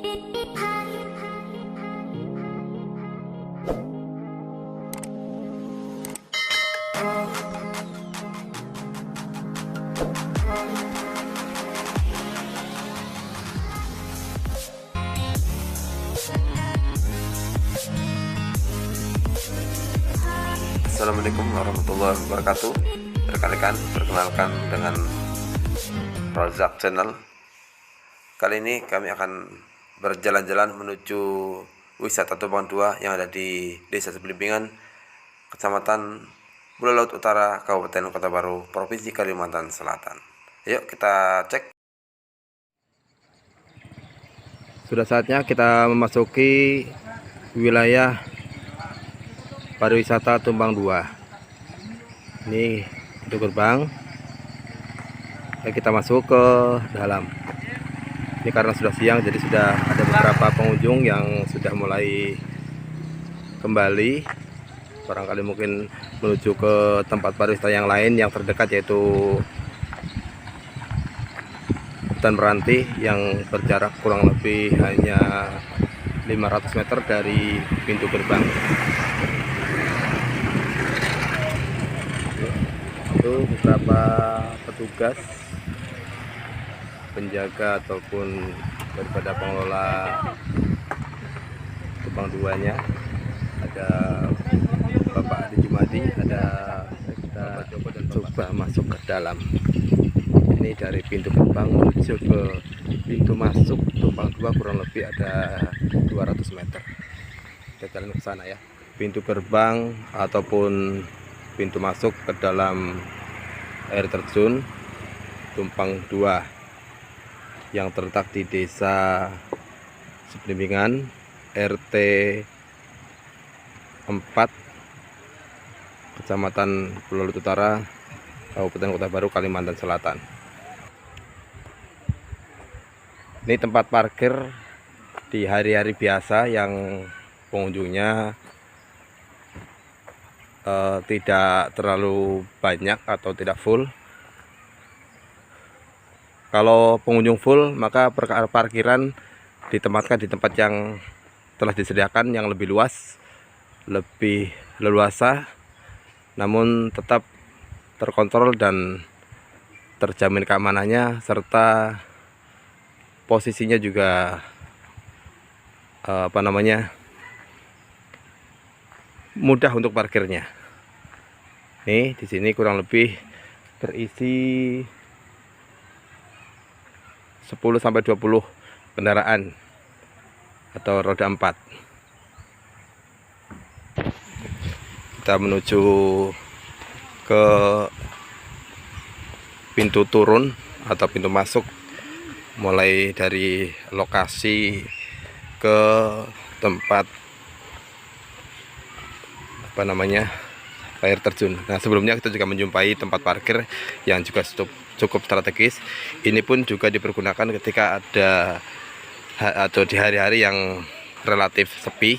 Assalamualaikum warahmatullahi wabarakatuh. Rekan-rekan, perkenalkan dengan Rozak Channel. Kali ini kami akan berjalan-jalan menuju wisata Tumpang 2 yang ada di Desa Seblimbingan, Kecamatan Bulalaut Utara, Kabupaten Kota Baru, Provinsi Kalimantan Selatan. Yuk kita cek. Sudah saatnya kita memasuki wilayah pariwisata Tumpang 2. Ini pintu gerbang. Kita masuk ke dalam. Ini karena sudah siang, jadi sudah ada beberapa pengunjung yang sudah mulai kembali. Barangkali mungkin menuju ke tempat pariwisata yang lain yang terdekat, yaitu hutan meranti yang berjarak kurang lebih hanya 500 meter dari pintu gerbang. Itu beberapa petugas penjaga ataupun daripada pengelola Tumpang 2-nya. Ada Bapak Adi Jumadi, ada kita coba masuk ke dalam. Ini dari pintu gerbang menuju ke pintu masuk Tumpang 2 kurang lebih ada 200 meter. Kita jalan ke sana ya. Pintu gerbang ataupun pintu masuk ke dalam air terjun Tumpang 2 yang terletak di Desa Seblimbingan, RT 4, Kecamatan Bulalaut Utara, Kabupaten Kota Baru, Kalimantan Selatan. Ini tempat parkir di hari-hari biasa yang pengunjungnya tidak terlalu banyak atau tidak full. Kalau pengunjung full, maka parkiran ditempatkan di tempat yang telah disediakan yang lebih luas, lebih leluasa, namun tetap terkontrol dan terjamin keamanannya, serta posisinya juga mudah untuk parkirnya. Nih, di sini kurang lebih berisi 10-20 kendaraan atau roda 4. Kita menuju ke pintu turun atau pintu masuk, mulai dari lokasi ke tempat air terjun. Nah, sebelumnya kita juga menjumpai tempat parkir yang juga cukup strategis. Ini pun juga dipergunakan ketika ada atau di hari-hari yang relatif sepi,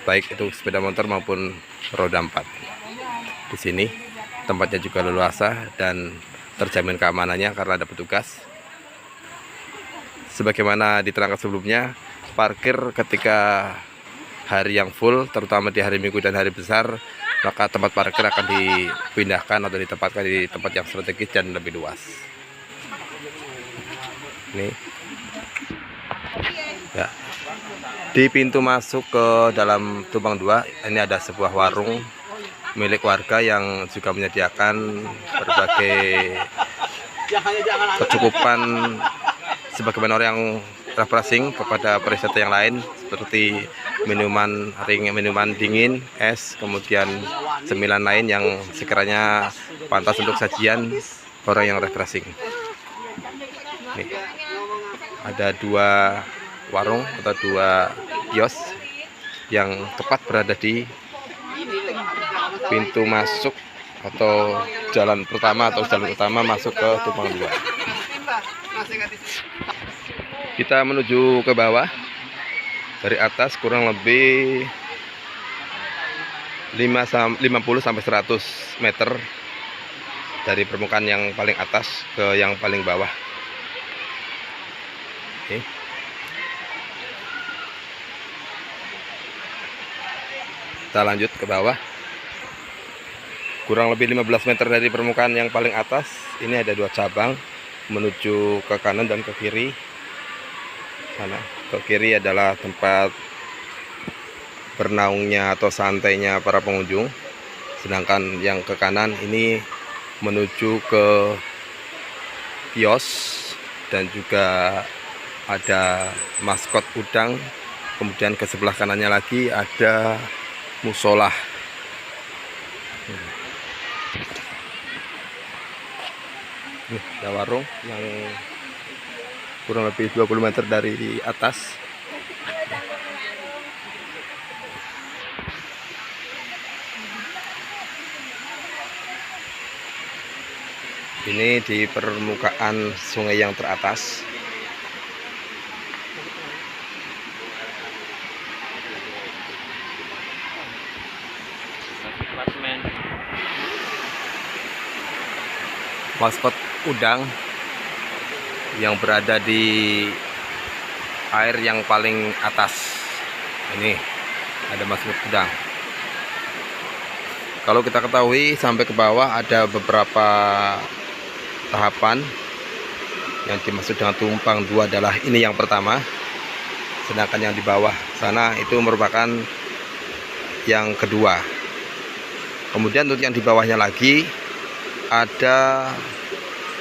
baik itu sepeda motor maupun roda 4. Di sini tempatnya juga leluasa dan terjamin keamanannya karena ada petugas. Sebagaimana diterangkan sebelumnya, parkir ketika hari yang full, terutama di hari Minggu dan hari besar, maka tempat parkir akan dipindahkan atau ditempatkan di tempat yang strategis dan lebih luas. Nih ya, di pintu masuk ke dalam Tumpang 2 ini ada sebuah warung milik warga yang juga menyediakan berbagai kecukupan sebagaimana orang yang refreshing kepada pariwisata yang lain, seperti minuman ring, minuman dingin, es, kemudian cemilan lain yang sekiranya pantas untuk sajian orang yang refreshing. Nih, ada 2 warung atau 2 kios yang tepat berada di pintu masuk atau jalan pertama atau jalan utama masuk ke Tumpang 2. Kita menuju ke bawah. Dari atas kurang lebih 50-100 meter dari permukaan yang paling atas ke yang paling bawah. Oke. Kita lanjut ke bawah. Kurang lebih 15 meter dari permukaan yang paling atas. Ini ada 2 cabang menuju ke kanan dan ke kiri. Sana ke kiri adalah tempat bernaungnya atau santainya para pengunjung. Sedangkan yang ke kanan ini menuju ke kios dan juga ada maskot udang. Kemudian ke sebelah kanannya lagi ada musola. Nih, ada warung yang kurang lebih 20 meter dari atas. Ini di permukaan sungai yang teratas. Maskot udang yang berada di air yang paling atas. Ini ada maskot udang. Kalau kita ketahui sampai ke bawah ada beberapa tahapan. Yang dimaksud dengan tumpang 2 adalah ini yang pertama. Sedangkan yang di bawah sana itu merupakan yang kedua. Kemudian untuk yang di bawahnya lagi ada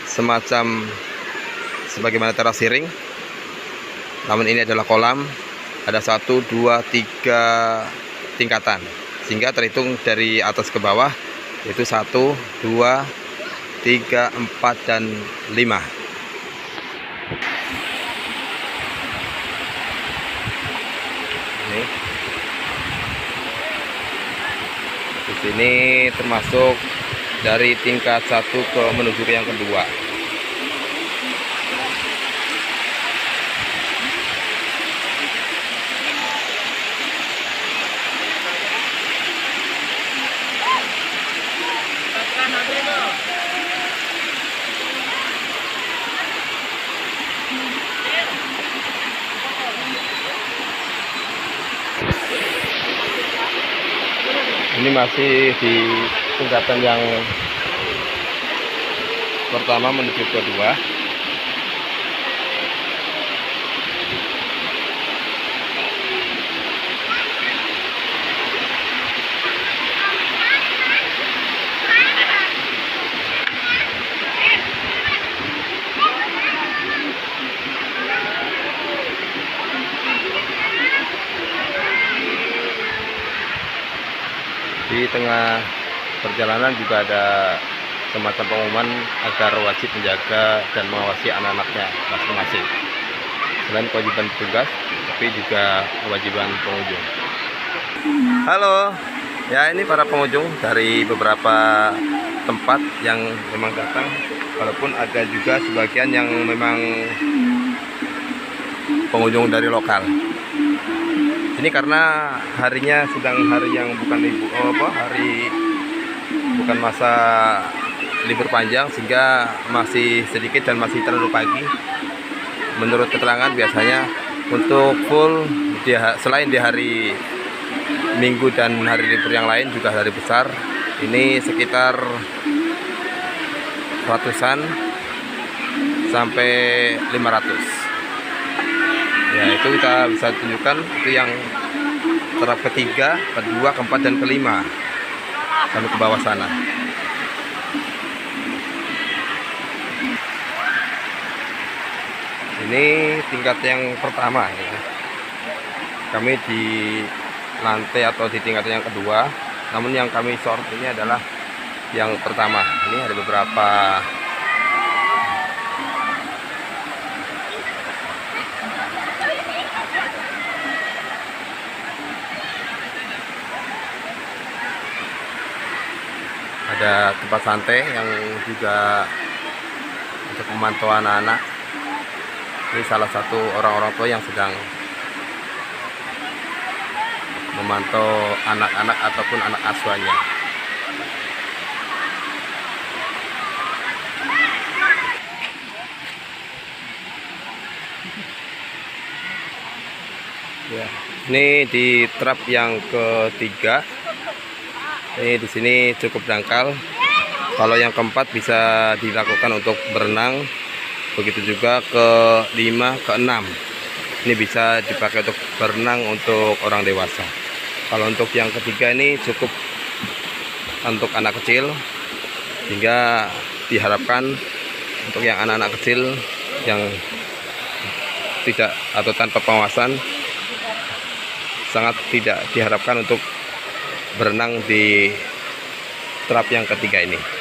semacam sebagaimana terasiring, namun ini adalah kolam. Ada 1, 2, 3 tingkatan, sehingga terhitung dari atas ke bawah itu 1, 2, 3, 4, dan 5. Ini di sini termasuk dari tingkat 1 ke menuju ke yang kedua. Ini masih di tingkatan yang pertama menuju kedua. Di tengah perjalanan juga ada semacam pengumuman agar wajib menjaga dan mengawasi anak-anaknya masing-masing. Selain kewajiban petugas, tapi juga kewajiban pengunjung. Halo, ya ini para pengunjung dari beberapa tempat yang memang datang, walaupun ada juga sebagian yang memang pengunjung dari lokal. Ini karena harinya sedang hari yang bukan bukan masa libur panjang, sehingga masih sedikit dan masih terlalu pagi. Menurut keterangan biasanya untuk full selain di hari Minggu dan hari libur yang lain juga hari besar, ini sekitar ratusan sampai 500. Ya, itu kita bisa tunjukkan, itu yang terap ketiga, kedua, keempat, dan kelima sampai ke bawah sana. Ini tingkat yang pertama ya. Kami di lantai atau di tingkat yang kedua, namun yang kami short ini adalah yang pertama. Ini ada beberapa ada tempat santai yang juga untuk memantau anak-anak. Ini salah satu orang-orang tua yang sedang memantau anak-anak ataupun anak asuhannya. Ya, ini di trap yang ketiga. Ini di sini cukup dangkal. Kalau yang keempat bisa dilakukan untuk berenang. Begitu juga ke-5, ke-6. Ini bisa dipakai untuk berenang untuk orang dewasa. Kalau untuk yang ketiga ini cukup untuk anak kecil, sehingga diharapkan untuk yang anak-anak kecil yang tidak atau tanpa pengawasan sangat tidak diharapkan untuk berenang di trap yang ketiga ini.